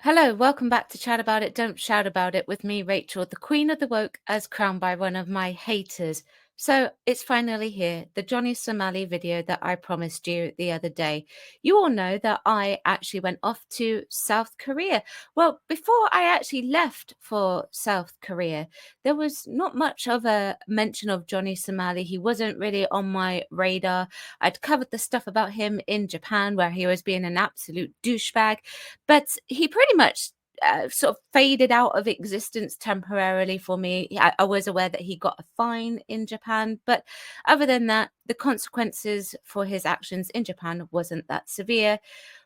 Hello, welcome back to Chat About It, Don't Shout About It with me, Rachel, the Queen of the Woke, as crowned by one of my haters. So it's finally here, the Johnny Somali video that I promised you the other day. You all know that I actually went off to South Korea. Well, before I actually left for South Korea, there was not much of a mention of Johnny Somali. He wasn't really on my radar. I'd covered the stuff about him in Japan where he was being an absolute douchebag. But he pretty much sort of faded out of existence temporarily for me. I was aware that he got a fine in Japan, but other than that, the consequences for his actions in Japan wasn't that severe.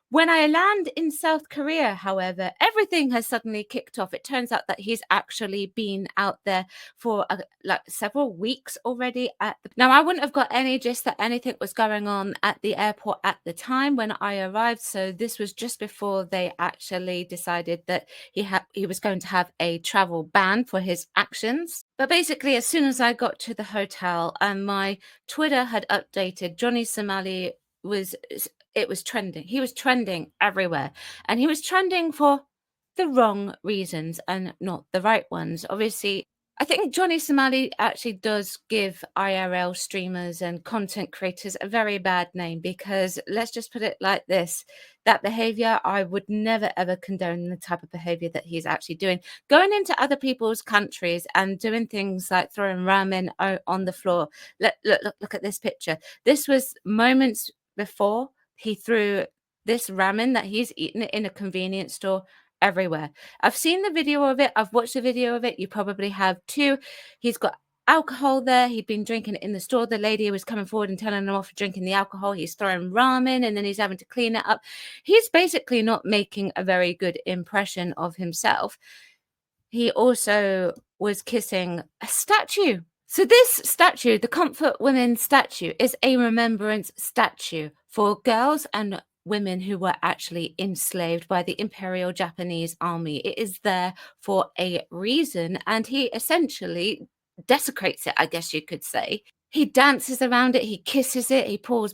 When I land in South Korea, however, everything has suddenly kicked off. It turns out that he's actually been out there for like several weeks already. Now, I wouldn't have got any gist that anything was going on at the airport at the time when I arrived. So this was just before they actually decided that he was going to have a travel ban for his actions. But basically, as soon as I got to the hotel and my Twitter had updated, Johnny Somali was it was trending. He was trending everywhere, and he was trending for the wrong reasons and not the right ones. Obviously, I think Johnny Somali actually does give IRL streamers and content creators a very bad name because let's just put it like this: that behavior, I would never ever condone the type of behavior that he's actually doing. Going into other people's countries and doing things like throwing ramen on the floor. Look at this picture. This was moments before he threw this ramen that he's eaten in a convenience store everywhere. I've seen the video of it. I've watched the video of it. You probably have too. He's got alcohol there. He'd been drinking it in the store. The lady was coming forward and telling him off for drinking the alcohol. He's throwing ramen and then he's having to clean it up. He's basically not making a very good impression of himself. He also was kissing a statue. So this statue, the Comfort Women statue, is a remembrance statue for girls and women who were actually enslaved by the Imperial Japanese Army. It is there for a reason, and he essentially desecrates it, I guess you could say. He dances around it, he kisses it, he pours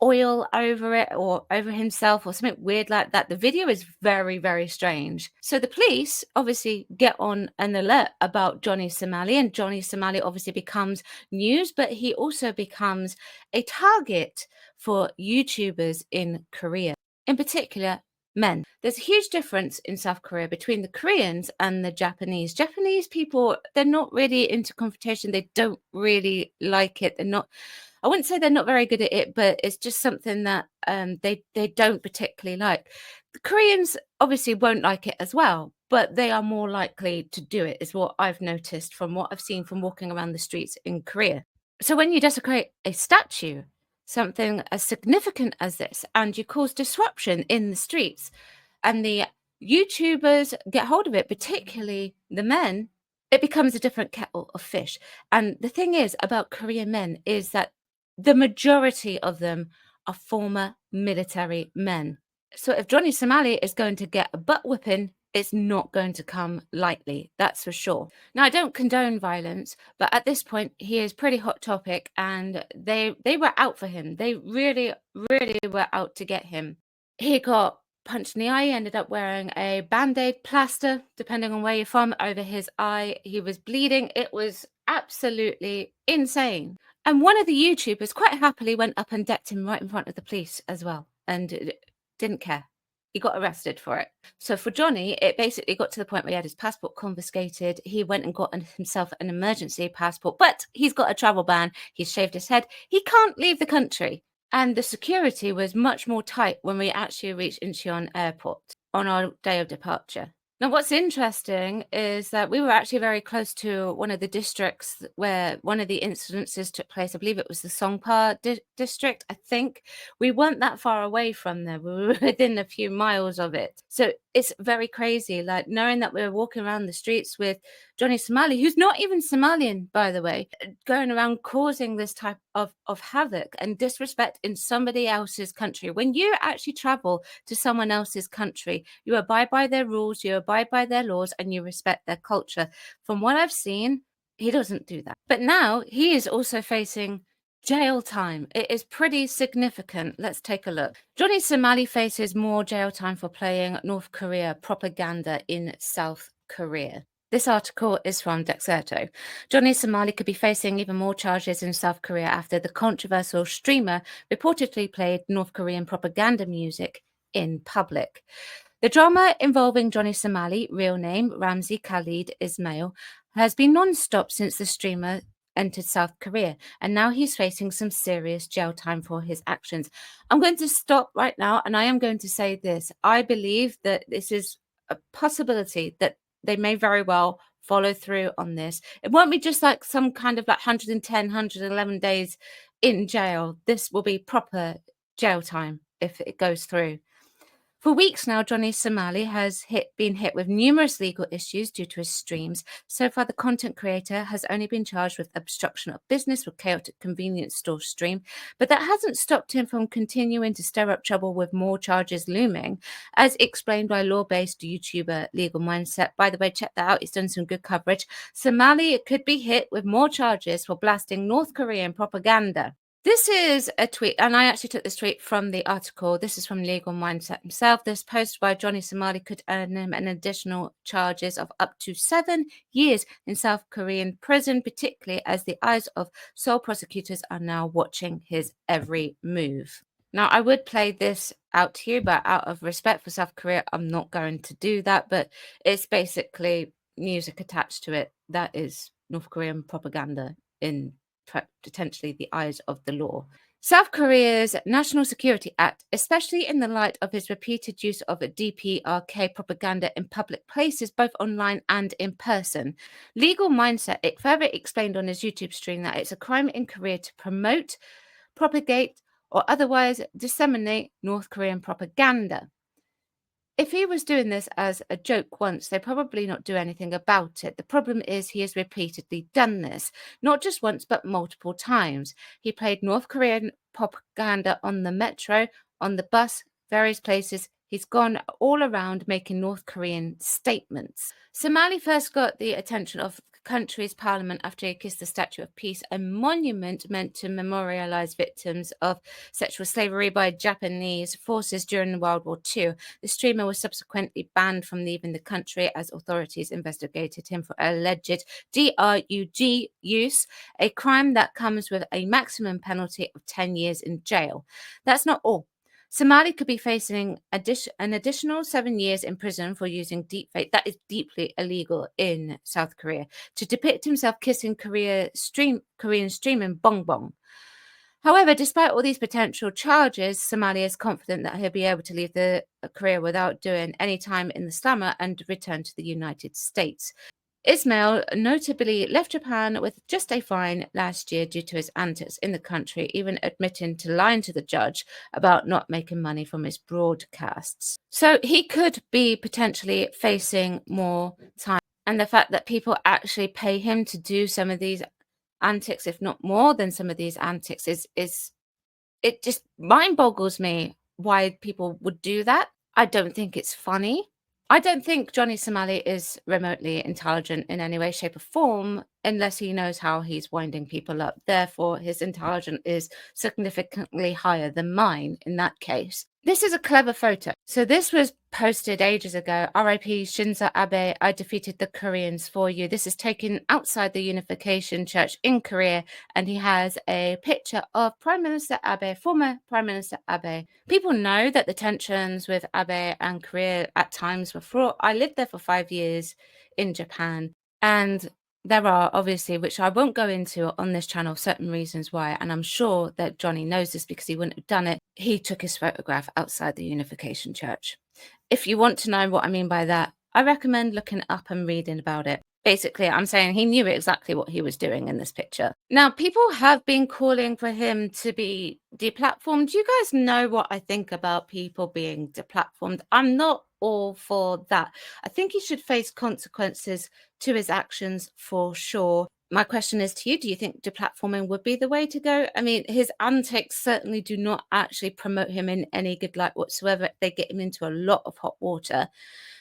oil over it or over himself or something weird like that. The video is very, very strange. So the police obviously get on an alert about Johnny Somali, and Johnny Somali obviously becomes news, but he also becomes a target for YouTubers in Korea, in particular men. There's a huge difference in South Korea between the Koreans and the Japanese. Japanese people, they're not really into confrontation. They don't really like it. I wouldn't say they're not very good at it, but it's just something that they don't particularly like. The Koreans obviously won't like it as well, but they are more likely to do it, is what I've noticed from what I've seen from walking around the streets in Korea. So when you desecrate a statue, something as significant as this, and you cause disruption in the streets, and the YouTubers get hold of it, particularly the men, it becomes a different kettle of fish. And the thing is about Korean men is that the majority of them are former military men. So if Johnny Somali is going to get a butt whipping, it's not going to come lightly, that's for sure. Now, I don't condone violence, but at this point, he is pretty hot topic, and they were out for him. They really, really were out to get him. He got punched in the eye, ended up wearing a band-aid plaster, depending on where you're from, over his eye. He was bleeding. It was absolutely insane. And one of the YouTubers quite happily went up and decked him right in front of the police as well, and didn't care. He got arrested for it. So for Johnny, it basically got to the point where he had his passport confiscated. He went and got himself an emergency passport, but he's got a travel ban. He's shaved his head. He can't leave the country. And the security was much more tight when we actually reached Incheon Airport on our day of departure. Now, what's interesting is that we were actually very close to one of the districts where one of the incidences took place. I believe it was the Songpa district, I think. We weren't that far away from there. We were within a few miles of it. So it's very crazy, like knowing that we were walking around the streets with Johnny Somali, who's not even Somalian, by the way, going around causing this type of havoc and disrespect in somebody else's country. When you actually travel to someone else's country, you abide by their rules, you abide by their laws, and you respect their culture. From what I've seen, he doesn't do that. But now he is also facing Jail time. It is pretty significant. Let's take a look. Johnny Somali faces more jail time for playing North Korea propaganda in South Korea. This article is from Dexerto. Johnny Somali could be facing even more charges in South Korea after the controversial streamer reportedly played North Korean propaganda music in public. The drama involving Johnny Somali, real name Ramzi Khalid Ismail, has been non-stop since the streamer entered South Korea, and now he's facing some serious jail time for his actions. I'm going to stop right now, and I am going to say this. I believe that this is a possibility that they may very well follow through on this. It won't be just like some kind of like 110, 111 days in jail. This will be proper jail time if it goes through. For weeks now, Johnny Somali has been hit with numerous legal issues due to his streams. So far, the content creator has only been charged with obstruction of business with chaotic convenience store stream, but that hasn't stopped him from continuing to stir up trouble with more charges looming, as explained by law-based YouTuber Legal Mindset. By the way, check that out. He's done some good coverage. Somali could be hit with more charges for blasting North Korean propaganda. This is a tweet, and I actually took this tweet from the article. This is from Legal Mindset himself. This post by Johnny Somali could earn him an additional charges of up to 7 years in South Korean prison, particularly as the eyes of Seoul prosecutors are now watching his every move. Now, I would play this out to you, but out of respect for South Korea, I'm not going to do that. But it's basically music attached to it. That is North Korean propaganda in potentially the eyes of the law. South Korea's National Security Act, especially in the light of his repeated use of DPRK propaganda in public places, both online and in person. Legal Mindset, it further explained on his YouTube stream that it's a crime in Korea to promote, propagate, or otherwise disseminate North Korean propaganda. If he was doing this as a joke once, they'd probably not do anything about it. The problem is he has repeatedly done this, not just once, but multiple times. He played North Korean propaganda on the metro, on the bus, various places. He's gone all around making North Korean statements. Somali first got the attention of the country's parliament after he kissed the Statue of Peace, a monument meant to memorialize victims of sexual slavery by Japanese forces during World War II. The streamer was subsequently banned from leaving the country as authorities investigated him for alleged DRUG use, a crime that comes with a maximum penalty of 10 years in jail. That's not all. Somali could be facing an additional 7 years in prison for using deepfake. That is deeply illegal in South Korea, to depict himself kissing Korean streamer Bong Bong. However, despite all these potential charges, Somali is confident that he'll be able to leave the Korea without doing any time in the slammer and return to the United States. Ismail notably left Japan with just a fine last year due to his antics in the country, even admitting to lying to the judge about not making money from his broadcasts. So he could be potentially facing more time. And the fact that people actually pay him to do some of these antics, if not more than some of these antics, is it just mind boggles me why people would do that. I don't think it's funny. I don't think Johnny Somali is remotely intelligent in any way, shape, or form unless he knows how he's winding people up. Therefore, his intelligence is significantly higher than mine in that case. This is a clever photo. So this was posted ages ago. R.I.P. Shinzo Abe, I defeated the Koreans for you. This is taken outside the Unification Church in Korea, and he has a picture of Prime Minister Abe, former Prime Minister Abe. People know that the tensions with Abe and Korea at times were fraught. I lived there for 5 years in Japan, and there are obviously, which I won't go into on this channel, certain reasons why, and I'm sure that Johnny knows this because he wouldn't have done it. He took his photograph outside the Unification Church. If you want to know what I mean by that, I recommend looking up and reading about it. Basically, I'm saying he knew exactly what he was doing in this picture. Now, people have been calling for him to be deplatformed. Do you guys know what I think about people being deplatformed? I'm not all for that. I think he should face consequences to his actions for sure. My question is to you, do you think deplatforming would be the way to go? I mean, his antics certainly do not actually promote him in any good light whatsoever. They get him into a lot of hot water.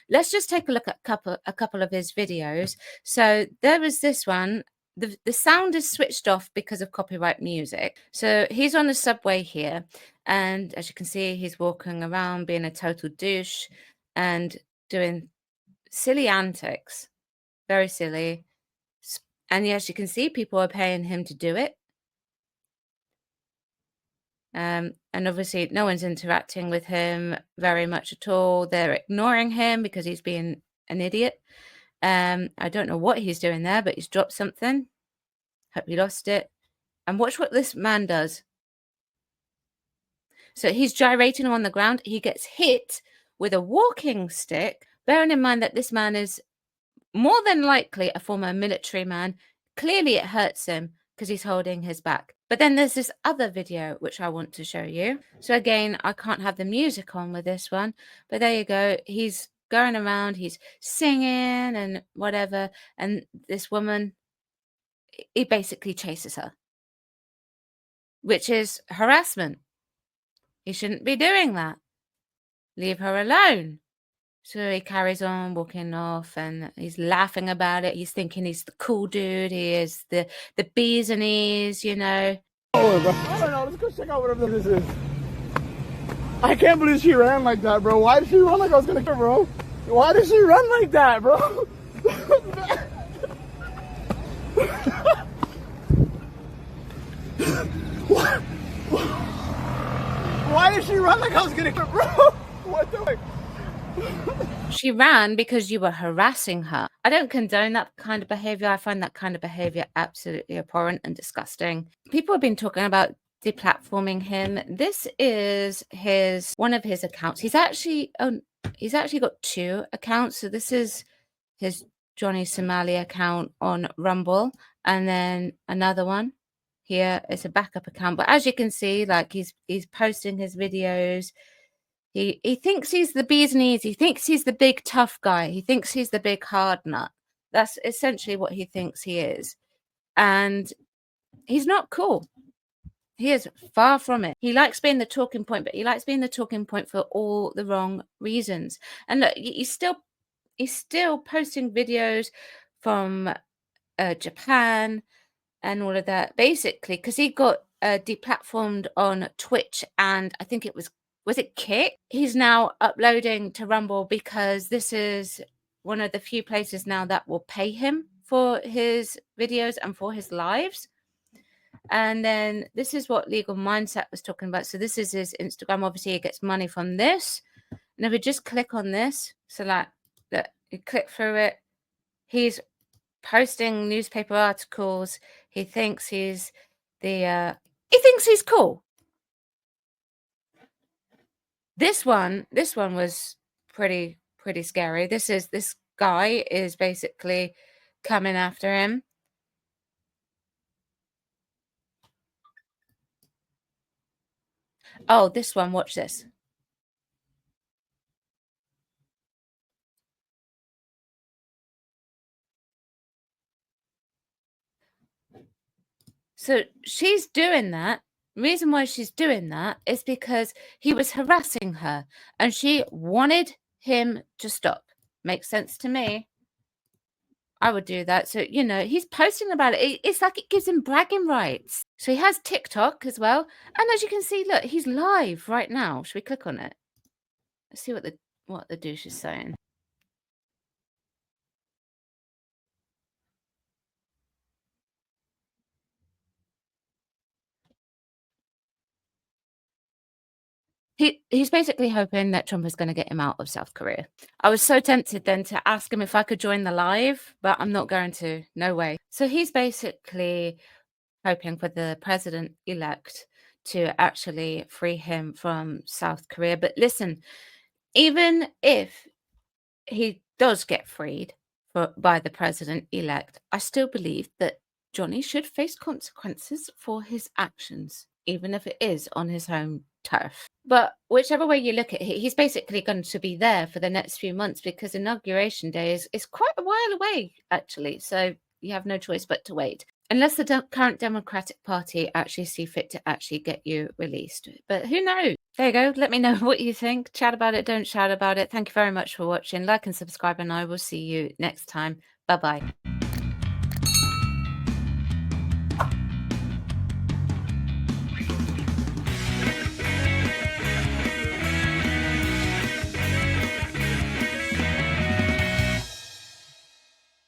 Let's just take a look at a couple of his videos. So there was this one. the sound is switched off because of copyright music. So he's on the subway here, and as you can see, he's walking around being a total douche and doing silly antics, very silly. And as you can see, people are paying him to do it. And obviously, no one's interacting with him very much at all. They're ignoring him because he's being an idiot. I don't know what he's doing there, but he's dropped something. Hope he lost it. And watch what this man does. So he's gyrating on the ground. He gets hit with a walking stick, bearing in mind that this man is more than likely a former military man. Clearly it hurts him because he's holding his back. But then there's this other video which I want to show you. So again, I can't have the music on with this one, but there you go. He's going around, he's singing and whatever, and this woman, he basically chases her, which is harassment. He shouldn't be doing that. Leave her alone. So he carries on walking off and he's laughing about it. He's thinking he's the cool dude. He is the bees and e's, you know. Oh, bro. I don't know. Let's go check out whatever this is. I can't believe she ran like that, bro. Why did she run like I was gonna kill her, bro? Why did she run like that, bro? Why did she run like I was gonna kill her, bro? What the heck? She ran because you were harassing her. I don't condone that kind of behavior. I find that kind of behavior absolutely abhorrent and disgusting. People have been talking about deplatforming him. This is one of his accounts. He's actually got two accounts. So this is his Johnny Somali account on Rumble, and then another one here is a backup account. But as you can see, like he's posting his videos. He thinks he's the bee's knees. He thinks he's the big tough guy. He thinks he's the big hard nut. That's essentially what he thinks he is. And he's not cool. He is far from it. He likes being the talking point, but he likes being the talking point for all the wrong reasons. And look, he's still posting videos from Japan and all of that, basically, because he got deplatformed on Twitch, and I think it was it Kick? He's now uploading to Rumble because this is one of the few places now that will pay him for his videos and for his lives. And then this is what Legal Mindset was talking about. So this is his Instagram. Obviously, he gets money from this. And if we just click on this, so like that, you click through it, he's posting newspaper articles. He thinks he's he thinks he's cool. This one was pretty scary. This guy is basically coming after him. Oh, this one, watch this. So she's doing that. Reason why she's doing that is because he was harassing her and she wanted him to stop. Makes sense to me. I would do that. So, you know, he's posting about it. It's like it gives him bragging rights. So he has TikTok as well. And as you can see, look, he's live right now. Should we click on it? Let's see what the douche is saying. He's basically hoping that Trump is going to get him out of South Korea. I was so tempted then to ask him if I could join the live, but I'm not going to. No way. So he's basically hoping for the president-elect to actually free him from South Korea. But listen, even if he does get freed by the president-elect, I still believe that Johnny should face consequences for his actions, even if it is on his home turf. But whichever way you look at it, he's basically going to be there for the next few months because Inauguration Day is quite a while away, actually. So you have no choice but to wait. Unless the current Democratic Party actually see fit to actually get you released. But who knows? There you go. Let me know what you think. Chat about it. Don't shout about it. Thank you very much for watching. Like and subscribe, and I will see you next time. Bye-bye.